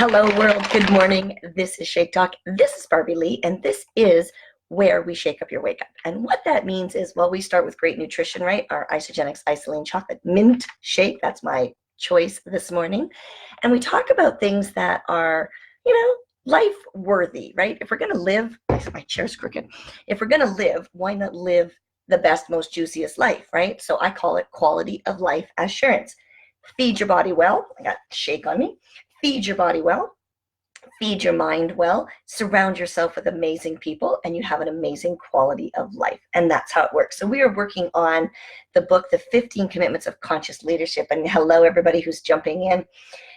Hello world, good morning. This is Shake Talk. This is Barbie Lee, and this is where we shake up your wake up. And what that means is, well, we start with great nutrition, right? Our Isagenix Isoline chocolate mint shake. That's my choice this morning. And we talk about things that are, life worthy, right? If we're going to live, my chair's crooked. If we're going to live, why not live the best, most juiciest life, right? So I call it quality of life assurance. Feed your body well. I got shake on me. Feed your body well, feed your mind well, surround yourself with amazing people, and you have an amazing quality of life. And that's how it works. So we are working on the book, The 15 Commitments of Conscious Leadership. And hello, everybody who's jumping in.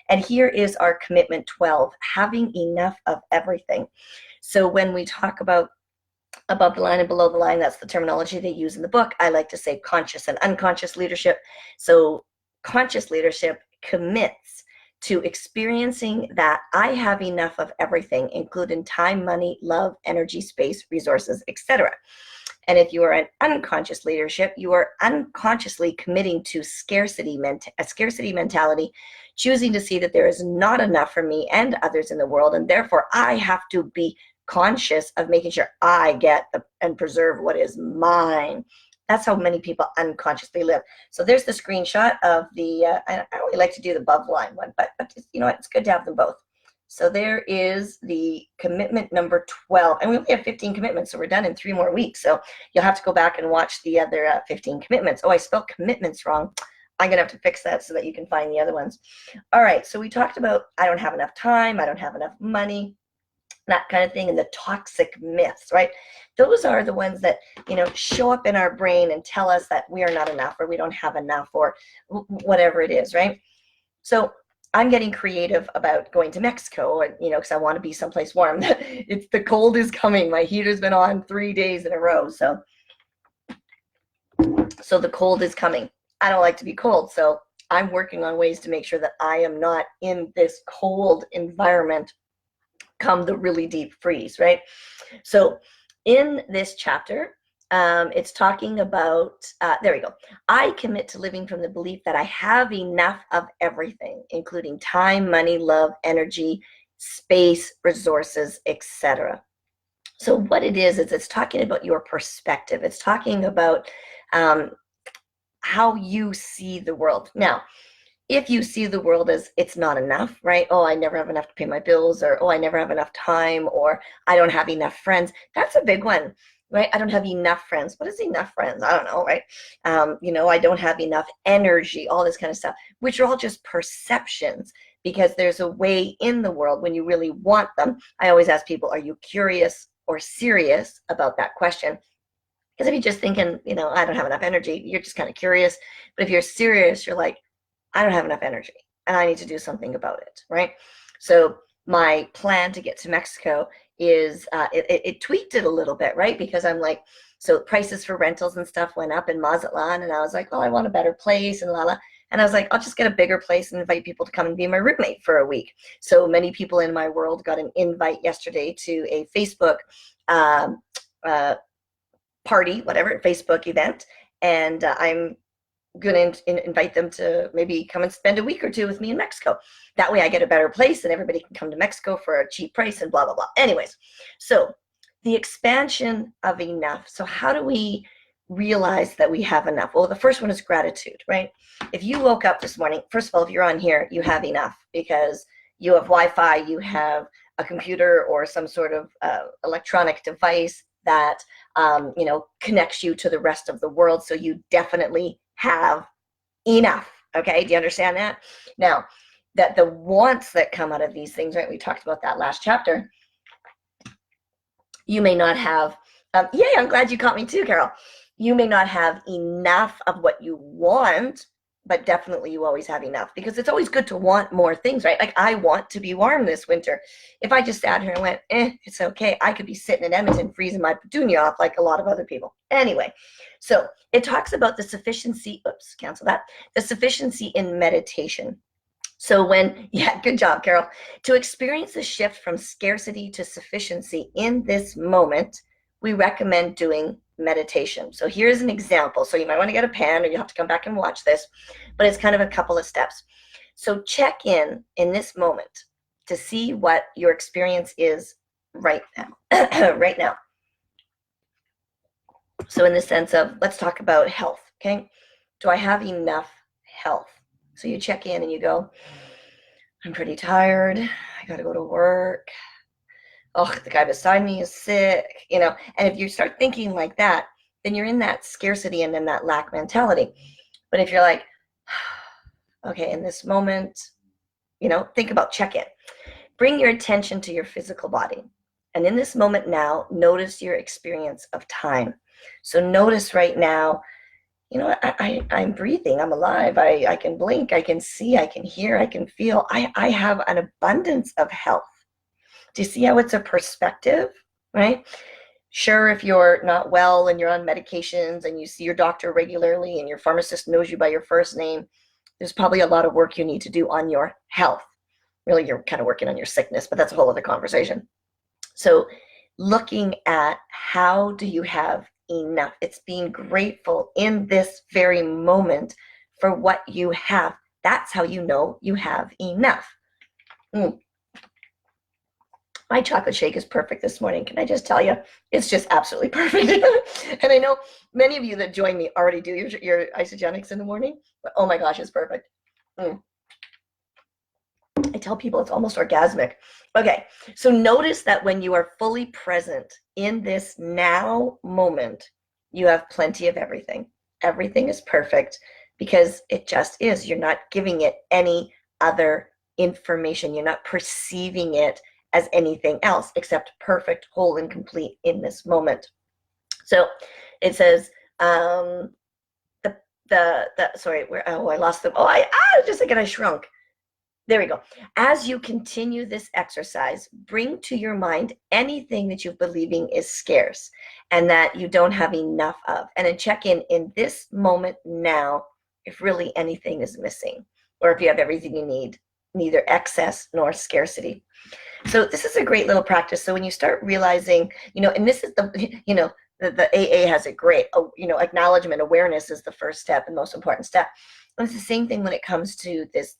And here is our commitment 12, having enough of everything. So when we talk about above the line and below the line, that's the terminology they use in the book. I like to say conscious and unconscious leadership. So conscious leadership commits to experiencing that I have enough of everything, including time, money, love, energy, space, resources, etc. And if you are an unconscious leadership, you are unconsciously committing to a scarcity mentality, choosing to see that there is not enough for me and others in the world, and therefore I have to be conscious of making sure I get and preserve what is mine. That's how many people unconsciously live. So there's the screenshot of the, I only like to do the above line one, but you know what, it's good to have them both. So there is the commitment number 12, and we only have 15 commitments, so we're done in 3 more weeks. So you'll have to go back and watch the other 15 commitments. Oh, I spelled commitments wrong. I'm gonna have to fix that so that you can find the other ones. All right, so we talked about I don't have enough time, I don't have enough money, that kind of thing, and the toxic myths, right? Those are the ones that, show up in our brain and tell us that we are not enough, or we don't have enough, or whatever it is, right? So I'm getting creative about going to Mexico, and because I want to be someplace warm. The cold is coming. My heater's been on 3 days in a row, so the cold is coming. I don't like to be cold, so I'm working on ways to make sure that I am not in this cold environment come the really deep freeze, right? So in this chapter, it's talking about, there we go. I commit to living from the belief that I have enough of everything, including time, money, love, energy, space, resources, etc. So what it is it's talking about your perspective. It's talking about how you see the world. Now, if you see the world as it's not enough, right? Oh, I never have enough to pay my bills, or oh, I never have enough time, or I don't have enough friends. That's a big one, right? I don't have enough friends. What is enough friends? I don't know, right? I don't have enough energy, all this kind of stuff, which are all just perceptions, because there's a way in the world when you really want them. I always ask people, are you curious or serious about that question? Because if you're just thinking, I don't have enough energy, you're just kind of curious. But if you're serious, you're like, I don't have enough energy and I need to do something about it, right? So my plan to get to Mexico is, it tweaked it a little bit, right? Because I'm like, so prices for rentals and stuff went up in Mazatlan, and I was like, oh, I want a better place, and and I was like, I'll just get a bigger place and invite people to come and be my roommate for a week. So many people in my world got an invite yesterday to a Facebook party, whatever, Facebook event, and I'm going to invite them to maybe come and spend a week or 2 with me in Mexico. That way I get a better place and everybody can come to Mexico for a cheap price and blah, blah, blah. Anyways, so the expansion of enough. So how do we realize that we have enough? Well, the first one is gratitude, right? If you woke up this morning, first of all, if you're on here, you have enough because you have Wi-Fi, you have a computer or some sort of electronic device that, connects you to the rest of the world. So you definitely have enough. Okay, do you understand that? Now, that the wants that come out of these things, right? We talked about that last chapter. You may not have, yay, I'm glad you caught me too, Carol. You may not have enough of what you want, but definitely you always have enough, because it's always good to want more things, right? Like, I want to be warm this winter. If I just sat here and went, it's okay, I could be sitting in Edmonton freezing my petunia off like a lot of other people. Anyway, so it talks about the sufficiency, cancel that, the sufficiency in meditation. So good job, Carol. To experience the shift from scarcity to sufficiency in this moment, we recommend doing meditation. So here's an example. So you might want to get a pen, or you have to come back and watch this, but it's kind of a couple of steps. So check in this moment. to see what your experience is right now. Right now. So in the sense of, let's talk about health, okay? Do I have enough health? So you check in and you go, I'm pretty tired. I got to go to work. Oh, the guy beside me is sick, And if you start thinking like that, then you're in that scarcity and in that lack mentality. But if you're like, okay, in this moment, think about check-in. Bring your attention to your physical body. And in this moment now, notice your experience of time. So notice right now, I'm breathing, I'm alive, I can blink, I can see, I can hear, I can feel. I have an abundance of health. Do you see how it's a perspective, right? Sure, if you're not well and you're on medications and you see your doctor regularly and your pharmacist knows you by your first name, there's probably a lot of work you need to do on your health. Really, you're kind of working on your sickness, but that's a whole other conversation. So looking at how do you have enough? It's being grateful in this very moment for what you have. That's how you know you have enough. My chocolate shake is perfect this morning. Can I just tell you? It's just absolutely perfect. And I know many of you that join me already do your isogenics in the morning, but oh my gosh, it's perfect. I tell people it's almost orgasmic. Okay, so notice that when you are fully present in this now moment, you have plenty of everything. Everything is perfect because it just is. You're not giving it any other information. You're not perceiving it as anything else except perfect, whole, and complete in this moment. So it says, sorry, I lost them. Just a second, I shrunk. There we go. As you continue this exercise, bring to your mind anything that you're believing is scarce and that you don't have enough of. And then check in this moment now if really anything is missing or if you have everything you need, neither excess nor scarcity. So this is a great little practice. So when you start realizing, and this is the AA has it great, acknowledgement, awareness is the first step and most important step. And it's the same thing when it comes to this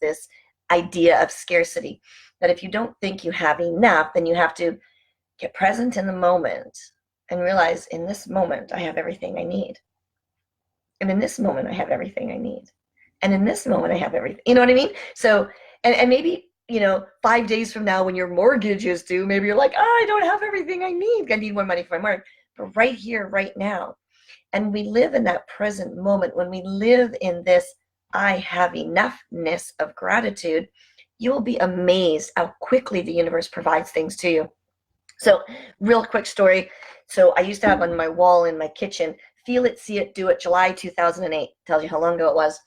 idea of scarcity, that if you don't think you have enough, then you have to get present in the moment and realize in this moment I have everything I need. And in this moment I have everything I need. And in this moment I have everything. You know what I mean? So, and maybe, 5 days from now when your mortgage is due, maybe you're like, I don't have everything I need. I need more money for my mortgage. But right here, right now. And we live in that present moment. When we live in this I have enoughness of gratitude, you will be amazed how quickly the universe provides things to you. So real quick story. So I used to have on my wall in my kitchen, Feel It, See It, Do It, July 2008. Tells you how long ago it was.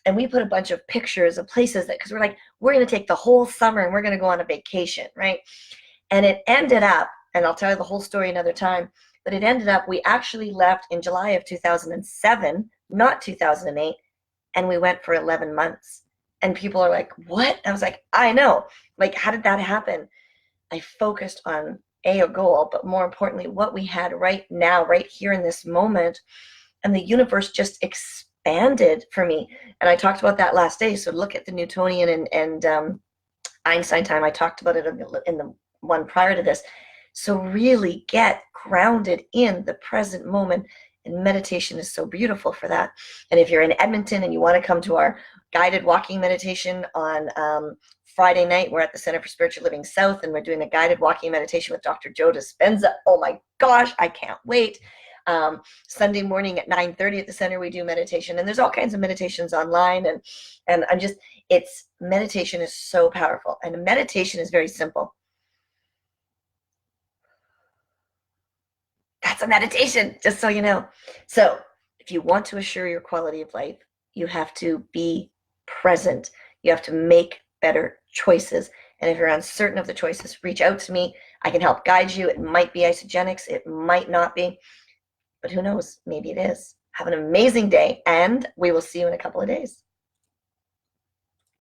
And we put a bunch of pictures of places because we're like, we're going to take the whole summer and we're going to go on a vacation, right? And it ended up, and I'll tell you the whole story another time, but it ended up, we actually left in July of 2007, not 2008. And we went for 11 months. And people are like, what? I was like, I know. Like, how did that happen? I focused on a goal, but more importantly, what we had right now, right here in this moment. And the universe just expanded for me. And I talked about that last day. So look at the Newtonian and Einstein time. I talked about it in the one prior to this. So really get grounded in the present moment. And meditation is so beautiful for that. And if you're in Edmonton and you want to come to our guided walking meditation on Friday night, we're at the Center for Spiritual Living South, and we're doing a guided walking meditation with Dr. Joe Dispenza. Oh my gosh, I can't wait. Sunday morning at 9:30 at the center, we do meditation. And there's all kinds of meditations online. And meditation is so powerful. And meditation is very simple. That's a meditation, just so you know. So if you want to assure your quality of life, you have to be present. You have to make better choices. And if you're uncertain of the choices, reach out to me. I can help guide you. It might be Isogenics. It might not be. But who knows? Maybe it is. Have an amazing day, and we will see you in a couple of days.